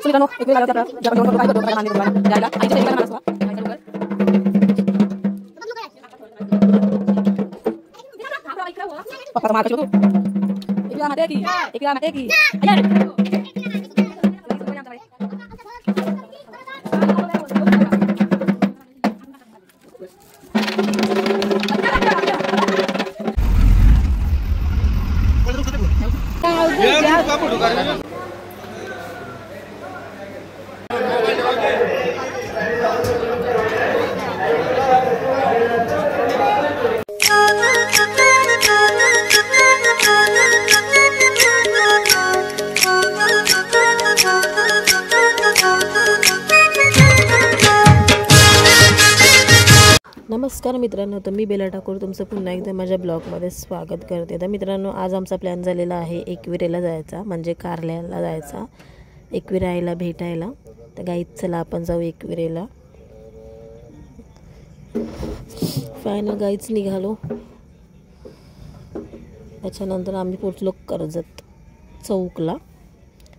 मित्रांनो एक वेळ लागला आपल्याला आपण जेवण करतो काय करतो काय द्यायला आईच्या सेवेला म्हणा पप्पा मार करू एकला माते की नमस्कार मित्रांनो, तर मी बेला ठाकूर तुमचं पुन्हा एकदा माझ्या ब्लॉगमध्ये स्वागत करते। तर मित्रांनो, आज आमचा प्लॅन झालेला आहे एकविरेला जायचा, म्हणजे कारल्याला जायचा, एकविरा आईला भेटायला। तर गाईज चला आपण जाऊ एकविरेला। फायनल गाईज निघालो। त्याच्यानंतर आम्ही पोचलो कर्जत चौकला।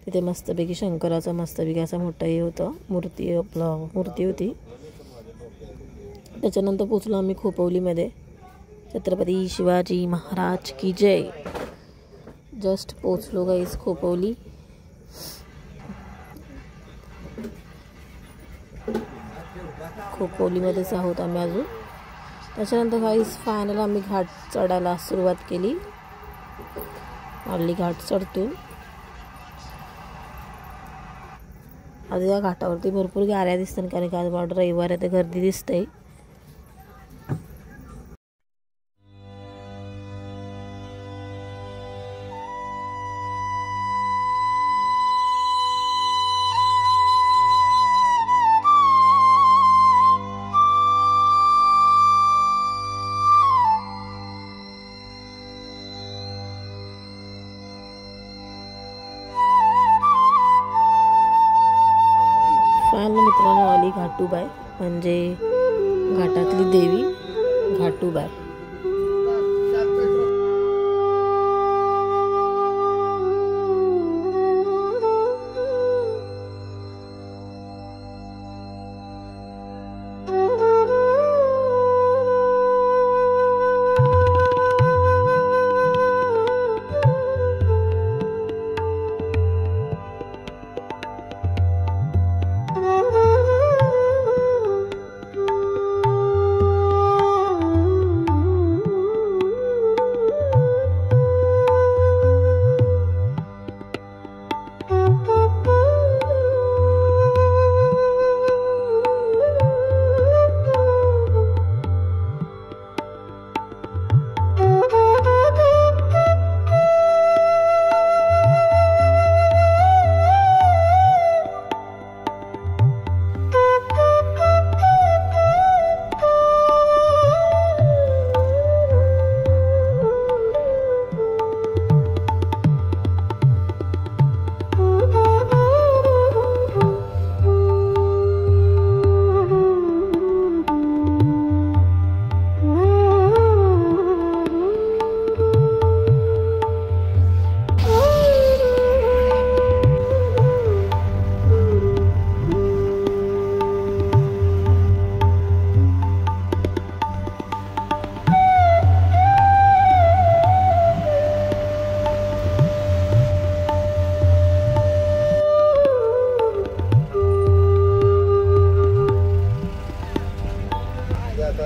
तिथे मस्तपैकी शंकराचा मस्तपैकी असा मोठा हे होतं, मूर्ती होती। त्याच्यानंतर पोचलो आम्ही खोपोलीमध्ये। छत्रपती शिवाजी महाराज की जय। जस्ट पोचलो गाईस खोपोली। खोपोलीमध्येच आहोत आम्ही अजून। त्याच्यानंतर गाईस फायनल आम्ही घाट चढायला सुरुवात केली। आली घाट चढतो। आज या घाटावरती भरपूर गाड्या दिसतात, कारण की आज वाट रविवार आहे, तर गर्दी दिसते। फायनल मित्रांनो आली घाटूबाई, म्हणजे घाटातली देवी घाटूबाई।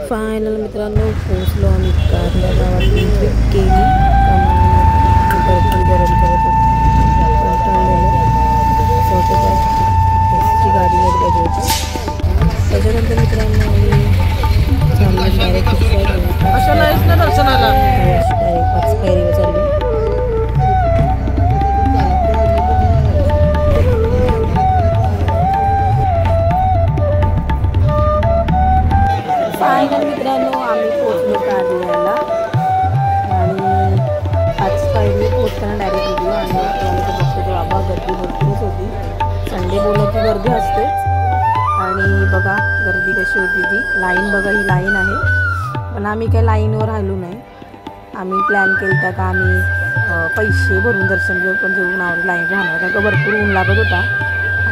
फायनल मित्रांनो पोहोचलो आम्ही कारल्या गावातून ट्रिप केली। गाडीमध्ये बघायचं। त्याच्यानंतर मित्रांनो आम्ही डायरेक्ट दर्शनाला पाचपायरीवर चाललो। फायनल मित्रांनो आम्ही पोहोचलो कारल्याला आणि पाचपायरी पोहोचताना डायरेक्ट व्हिडिओ आणि बघतो ते बाबा गर्दी भरपूरच होती। संडे बोललं की गर्दी असतेच, आणि बघा गर्दी कशी होती ती। लाईन बघा, ही लाईन आहे, पण आम्ही काही लाईनवर राहिलो नाही। आम्ही प्लॅन केला का आम्ही पैसे भरून दर्शन घेऊ, पण जेवून आवर लाईन राहणार, कारण का भरपूर ऊन लागत होता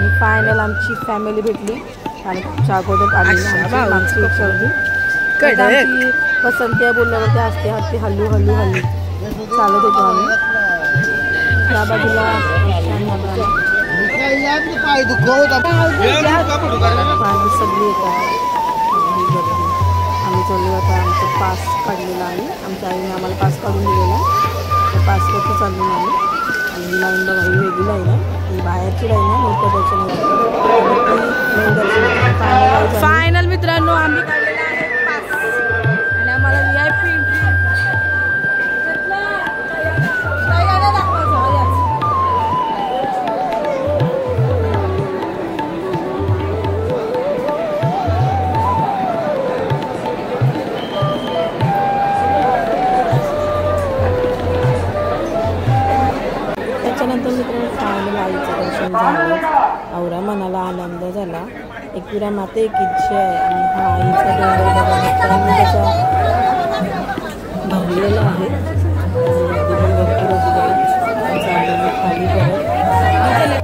आणि फायनल आमची फॅमिली भेटली आणि खूप अगोदर आली आमची इच्छा होती. आमची पसंती आहे बोलल्यावरती असते हत्ती हल्लू हल्लू हल्लू चालत होतो आम्ही. त्या बाजूला सगळी येतात. आम्ही चाललो आता आमचा पास काढलेला आहे. आमच्या आईने आम्हाला पास काढून दिलेला त्या पासवरती चाललो आम्ही. आणि लाईन बघा ही वेगळी लाईन आहे, ही बाहेरची लाईन आहे मोठं दर्शन. फायनल मित्रांनो आम्ही काढलेला आहे पास आणि आम्हाला VIP एंट्री. त्याच्यानंतर मित्रांनो फायनल आईचं दर्शन झालं. आवरा मनाला आनंद झाला. एकविरा माते एक इच्छा आहे आणि हा आईचा डोंगर भक्तांनी त्याचा भरलेला आहे.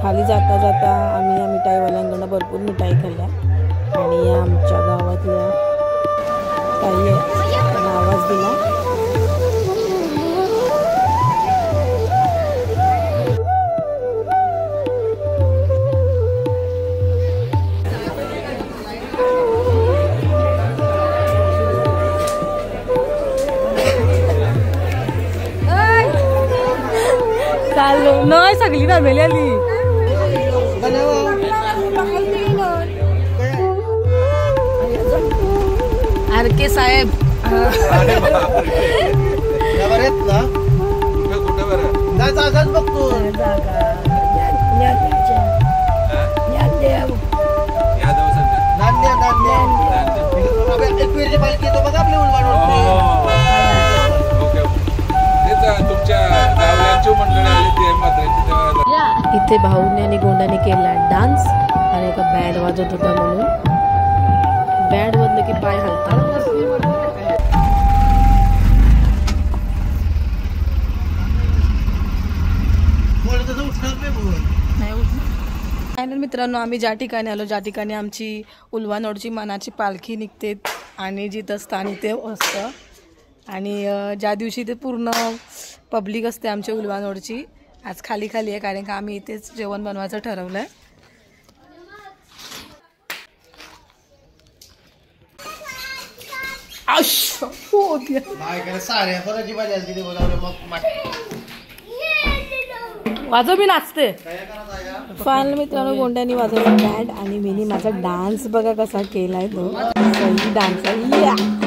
खाली जाता जाता आम्ही या मिठाईवाल्यांकडनं भरपूर मिठाई खाल्ल्या आणि या आमच्या गावातल्या ताई त्यांना आवाज दिला. नाही सगळी फॅमिली आली. RK साहेब इथे भाऊने आणि गोंडाने केला डान्स आणि एका बँड वाजत होता म्हणून बँड वाजलं की पाय हलतात. फायनल मित्रांनो आम्ही ज्या ठिकाणी आलो ज्या ठिकाणी आमची उल्वानोडची मानाची पालखी निघते आणि जिथं स्थान ते असतं आणि ज्या दिवशी ते पूर्ण पब्लिक असते आमच्या उल्वानोडची आज खाली खाली आहे कारण का आम्ही इथेच जेवण बनवायचं ठरवलंय. वाजव मी नाचते. फायनल मित्रांनो गोंड्यानी वाजवला बँड आणि मीनी माझा डान्स बघा कसा केलाय तो सही डान्स आहे.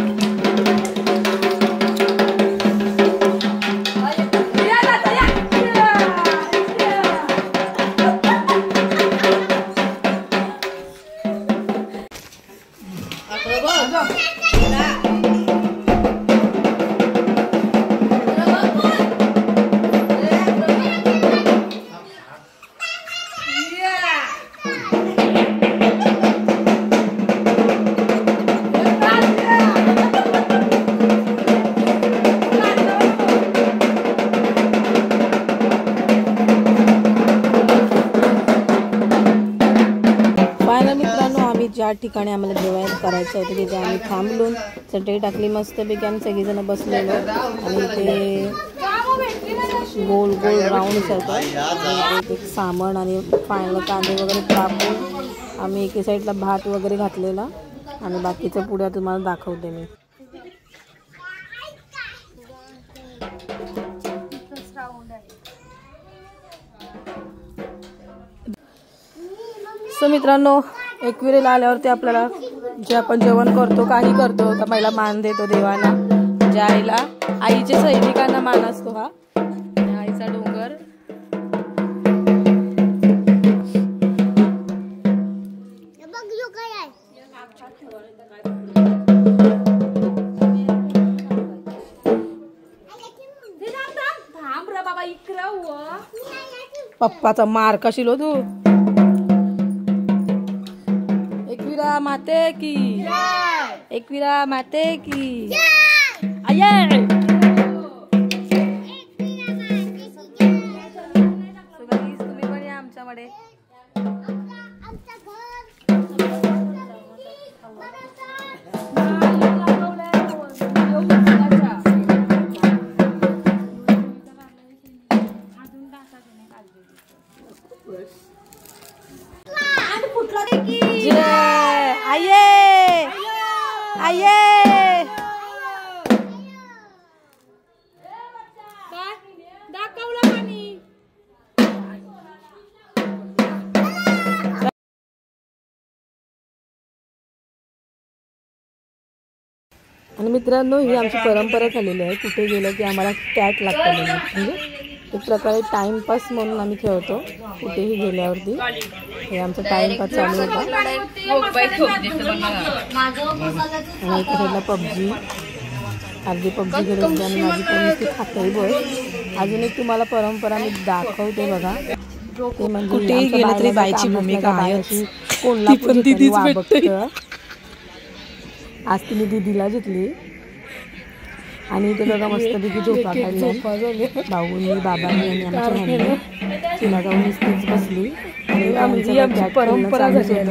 ज्या ठिकाणी आम्हाला जेवण करायचं होतं तिथे आम्ही थांबलो चटई टाकली मस्तपैकी आम्ही सगळेजण बसलेलो आणि ते गोल गोल राऊंड सारखं सामान आणि फायनल कांदे वगैरे कापून आम्ही एके साईडला भात वगैरे घातलेला आणि बाकीचं पुढे तुम्हाला दाखवते मी. सो मित्रांनो एकविरेला आल्यावरती आपल्याला जे आपण जेवण करतो काही करतो तर पहिला मान देतो देवाला. ज्या आईला आईच्या सैनिकांना मान असतो हा आईचा डोंगर. पप्पाचा मार कशील तू. एकविरा माते की एकविरा माते की आये. तुम्ही पण या आमच्याकडे. जय आये आये आणि मित्रांनो ही आमची परंपरा झालेली आहे. कुठे गेलं की आम्हाला कॅट लागतं म्हणजे एक प्रकारे टाइमपास म्हणून आम्ही खेळतो कुठेही गेल्यावरती. हे आमचा टाइमपास चालू होता. आणि एका साईडला पबजी अर्धी पबजी खेळत होती आणि माझी पण नुसती खातही बस. अजून एक तुम्हाला परंपरा मी दाखवते बघा. ते म्हणजे कुठेही गेलं तरी बाईची भूमिका आहे. कोल्हापूर आज तिने दीदीला घेतली आणि ते बघा मस्तपैकी झोपा काढल्या भाऊनी बाबांनी आणि आमच्या ह्यांनी. तिला जाऊन नुसतीच बसली आणि आमची परंपरा झाली आहे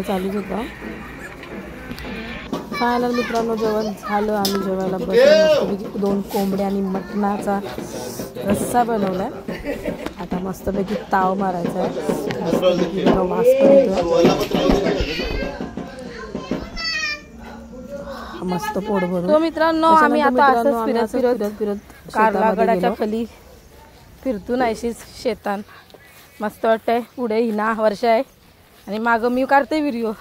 चालूच होता. फायनल मित्रांनो जेवण झालं. आम्ही जेवायला मस्तपैकी 2 कोंबड्या आणि मटणाचा रस्सा बनवला. आता मस्तपैकी ताव मारायचा आहे. मस्तपैकी वास पण येतो मस्त पोट भरून. मित्रांनो आम्ही आता असंच फिरत फिरत कारलागडाच्या खाली फिरतो नाहीशीच शेतान. मस्त वाटतंय. पुढे हिना वर्ष आहे आणि मागं मी काढते व्हिडिओ.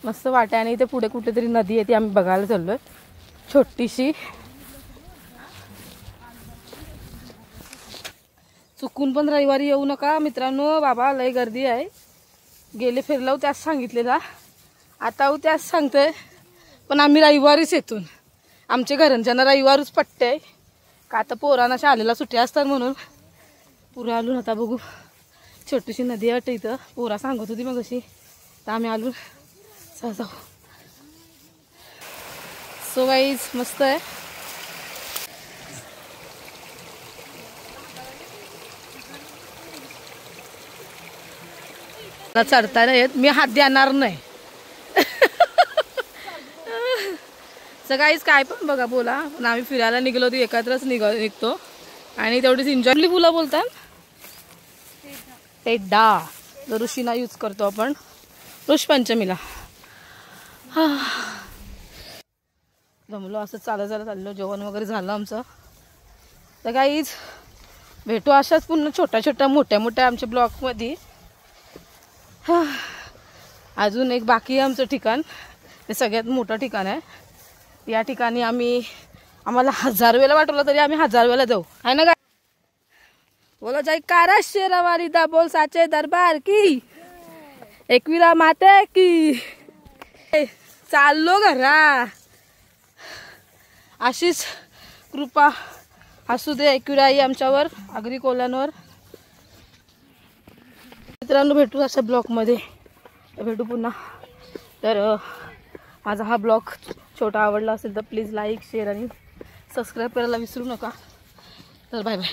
मस्त वाटते. आणि इथे पुढे कुठेतरी नदी आहे ती आम्ही बघायला चाललोय छोटीशी. चुकून पण रविवारी येऊ नका मित्रांनो. बाबा लय गर्दी आहे. गेले फिरलाव त्याच सांगितलेला आता त्याच सांगतोय. पण आम्ही रविवारीच येतून आमच्या घरांच्यांना रविवारच पट्टे का आता पोरांना शाळेला सुट्ट्या असतात म्हणून पुरं आलून. आता बघू छोटीशी नदी वाटते इथं. पोरा सांगत होती मग अशी तर आम्ही आलून जाऊ. सो गाईज मस्त आहे. चढता नाही येत मी हात देणार नाही. सगळीच काय पण बघा बोला. पण आम्ही फिरायला निघलो होती एकत्रच निघतो आणि तेवढीच एन्जॉय. फुलं बोलतात टेड्डा जो ऋषीना यूज करतो आपण ऋषपंचमीला. जमलो असं चाललो. जेवण वगैरे झालं आमचं. तर काहीच भेटू अशाच पुन्हा छोट्या मोठ्या आमच्या ब्लॉकमध्ये. अजून एक बाकी आहे आमचं ठिकाण. ते सगळ्यात मोठं ठिकाण आहे. या ठिकाणी आम्हाला 1000 वेळा वाटवलं तरी आम्ही 1000 वेळा जाऊ आहे ना. काय बोला जाई कारा शेरावाली दा बोल साचे दरबार की एकविरा माते की. चाललो घरा. अशीच कृपा असू दे एकविराई आमच्यावर आगरी कोल्यांवर. मित्रांनो भेटू अशा ब्लॉगमध्ये. भेटू पुन्हा. तर माझा हा ब्लॉग छोटा आवडला असेल तर प्लीज लाईक शेअर आणि सबस्क्राईब करायला विसरू नका. तर बाय बाय.